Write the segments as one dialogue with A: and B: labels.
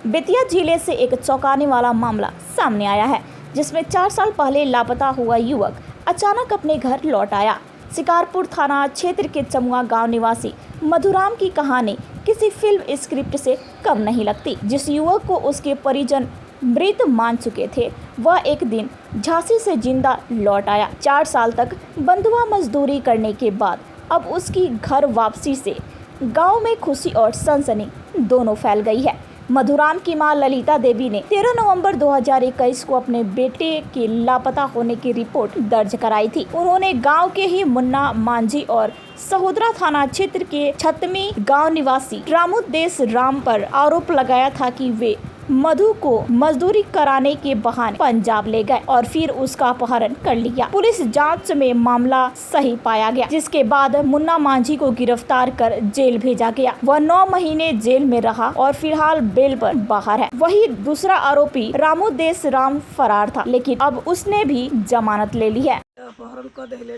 A: बेतिया जिले से एक चौंकाने वाला मामला सामने आया है, जिसमें 4 साल पहले लापता हुआ युवक अचानक अपने घर लौट आया। शिकारपुर थाना क्षेत्र के चमुआ गांव निवासी मधुराम की कहानी किसी फिल्म स्क्रिप्ट से कम नहीं लगती। जिस युवक को उसके परिजन मृत मान चुके थे, वह एक दिन झांसी से जिंदा लौट आया। 4 साल तक बंधुआ मजदूरी करने के बाद अब उसकी घर वापसी से गांव में खुशी और सनसनी दोनों फैल गई है। मधुराम की मां ललिता देवी ने 13 नवंबर 2021 को अपने बेटे के लापता होने की रिपोर्ट दर्ज कराई थी। उन्होंने गांव के ही मुन्ना मांझी और सहोदरा थाना क्षेत्र के छतमी गांव निवासी रामुदेश राम पर आरोप लगाया था कि वे मधु को मजदूरी कराने के बहाने पंजाब ले गए और फिर उसका अपहरण कर लिया। पुलिस जांच में मामला सही पाया गया, जिसके बाद मुन्ना मांझी को गिरफ्तार कर जेल भेजा गया। वह 9 महीने जेल में रहा और फिलहाल बेल पर बाहर है। वही दूसरा आरोपी रामुदेश राम फरार था, लेकिन अब उसने भी जमानत ले ली है।
B: अपहरण कर देले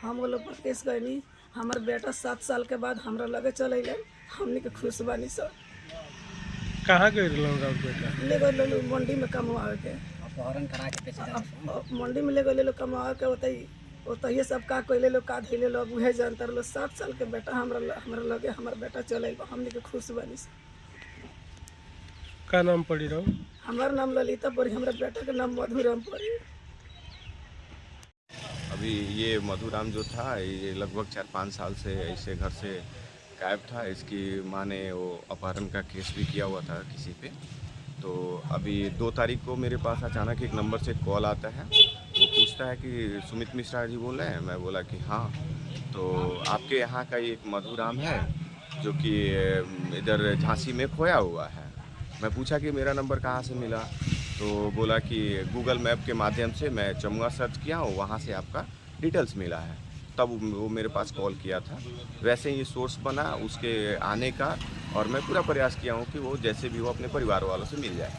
B: हम लोग प्रदेश गए। हमार बेटा 7 साल के बाद हमरा लगे चले हमने के खुश बानी सब।
C: कहाँ गए बेटा?
B: ले गए मंडी में कमावे के,
D: अपहरण करा के
B: मंडी में ले गए कमावे के। ओतही सब का कइले लो का धइले लो उहे जानतर लो। 7 साल के बेटा हमरा लगे हमार बेटा चले हमने के खुश बानी सब।
C: का नाम पड़ी रहो?
B: हमार नाम ललिता पड़ी, हमारे बेटा के नाम मधुराम पड़ी।
E: अभी ये मधुराम जो था, ये लगभग 4-5 साल से ऐसे घर से गायब था। इसकी माँ ने वो अपहरण का केस भी किया हुआ था किसी पे। तो अभी 2 तारीख को मेरे पास अचानक एक नंबर से कॉल आता है। वो पूछता है कि सुमित मिश्रा जी बोल रहे हैं? मैं बोला कि हाँ। तो आपके यहाँ का एक मधुराम है जो कि इधर झांसी में खोया हुआ है। मैं पूछा कि मेरा नंबर कहाँ से मिला? तो बोला कि गूगल मैप के माध्यम से मैं चमुआ सर्च किया हूँ, वहाँ से आपका डिटेल्स मिला है। तब वो मेरे पास कॉल किया था। वैसे ही सोर्स बना उसके आने का, और मैं पूरा प्रयास किया हूँ कि वो जैसे भी हो अपने परिवार वालों से मिल जाए।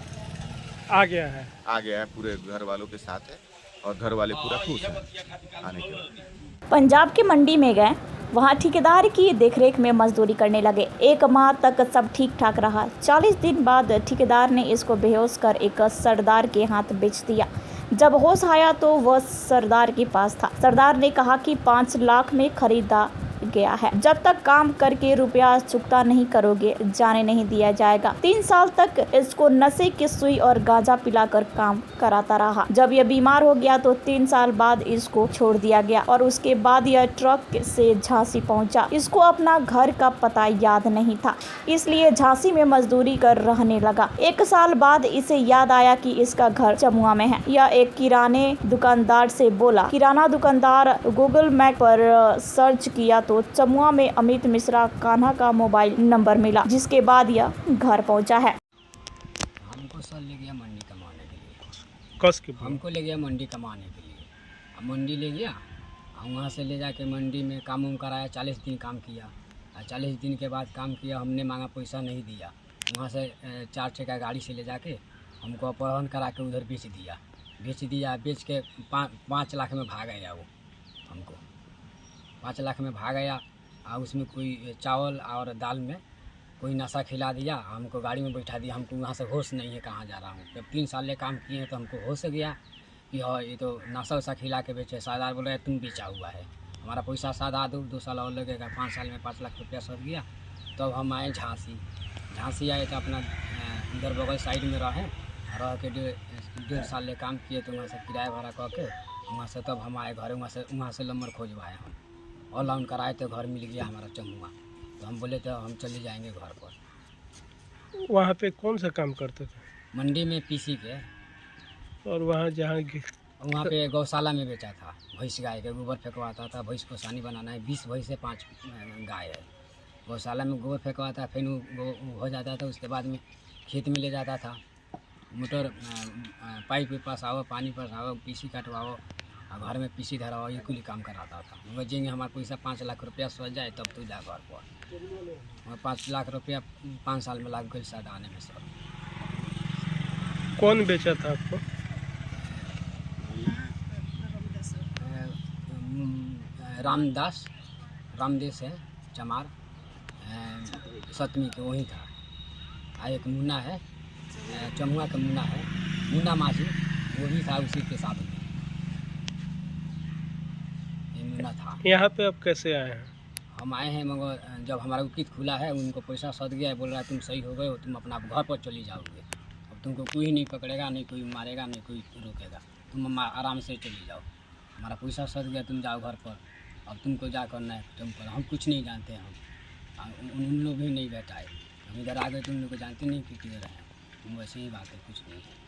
E: आ गया है, पूरे घर वालों के साथ है और घर वाले पूरा खुश हैं आने के बाद।
A: पंजाब के मंडी में गए, वहां ठेकेदार की देखरेख में मजदूरी करने लगे। 1 माह तक सब ठीक ठाक रहा। 40 दिन बाद ठेकेदार ने इसको बेहोश कर एक सरदार के हाथ बेच दिया। जब होश आया तो वह सरदार के पास था। सरदार ने कहा कि 5 लाख में खरीदा गया है, जब तक काम करके रुपया चुकता नहीं करोगे जाने नहीं दिया जाएगा। 3 साल तक इसको नशे की सुई और गांजा पिलाकर काम कराता रहा। जब यह बीमार हो गया तो 3 साल बाद इसको छोड़ दिया गया और उसके बाद यह ट्रक से झांसी पहुंचा। इसको अपना घर का पता याद नहीं था, इसलिए झांसी में मजदूरी कर रहने लगा। 1 साल बाद इसे याद आया कि इसका घर चमुआ में है। यह एक किराने दुकानदार से बोला। किराना दुकानदार गूगल मैप पर सर्च किया तो चमुआ में अमित मिश्रा कान्हा का मोबाइल नंबर मिला, जिसके बाद यह घर पहुंचा है।
D: हमको सर ले गया मंडी कमाने के लिए।
C: कस के
D: हमको ले गया मंडी कमाने के लिए। अब मंडी ले गया, वहाँ से ले जाके मंडी में काम उम कराया। 40 दिन काम किया और 40 दिन के बाद काम किया, हमने मांगा पैसा नहीं दिया। वहाँ से 4 चक्का गाड़ी से ले जाके हमको अपहरण करा के उधर बेच दिया। बेच के 5 लाख में भाग गया वो। हमको 5 लाख में भाग गया और उसमें कोई चावल और दाल में कोई नशा खिला दिया। हमको गाड़ी में बैठा दिया। हमको वहाँ से होश नहीं है कहाँ जा रहा हूँ। जब 3 साल ले काम किए हैं तो हमको होश गया कि हाँ ये तो नशा वशा खिला के बेचे। सरदार बोल रहे तुम बेचा हुआ है, हमारा पैसा सादा दो, 2 साल और लगेगा। 5 साल में 5 लाख रुपया सद गया। तब हम आए झांसी आए तो अपना इधर बगल साइड में रह के 1.5 साल ले काम किए। तो वहाँ से किराया भाड़ा कह के वहाँ से तब हम आए घर। वहाँ से नंबर खोजवाए, हम ऑनलाइन कराए तो घर मिल गया हमारा चमुआ। तो हम बोले तो हम चले जाएंगे घर पर।
C: वहाँ पे कौन सा काम करते थे?
D: मंडी में पीसी के।
C: और वहाँ
D: वहाँ पे गौशाला में बेचा था। भैंस गाय के गोबर फेंकवाता था। भैंस को सानी बनाना है। 20 भैंस से 5 गाय है। गौशाला में गोबर फेंकवाता, फिर वो हो जाता था। उसके बाद में खेत में ले जाता था। मोटर पाइप के पास आओ, पानी पास आओ, पीसी कटवाओ और घर में पीसी धराओ, ये कुल काम कराता था। मगर जेंगे हमारा पैसा 5 लाख रुपया सो जाए तब तो जा घर पर। 5 लाख रुपया 5 साल में लाग गए सद आने में। सर
C: कौन बेचा था आपको? रामदेश है चमार, सतमी के वही था। एक मुन्ना है
D: चमुआ का मुन्ना है, मुन्ना माझी, वो भी था उसी के साथ में। ये मुन्ना था।
C: यहाँ पे अब कैसे आए हैं?
D: हम आए हैं मगर जब हमारा उकित खुला है, उनको पैसा सद गया है, बोल रहा है तुम सही हो गए हो, तुम अपना घर पर चली जाओगे, अब तुमको कोई नहीं पकड़ेगा, नहीं कोई मारेगा, नहीं कोई रोकेगा, तुम आराम से चली जाओ, हमारा पैसा सद गया, तुम जाओ घर पर, अब तुमको जा करना है तुम करो। हम कुछ नहीं जानते हैं, हम उन लोग भी नहीं बैठाए, हम इधर आ गए, तुम लोग को जानते नहीं कि किधर है, तुम वैसे ही बात है, कुछ नहीं है।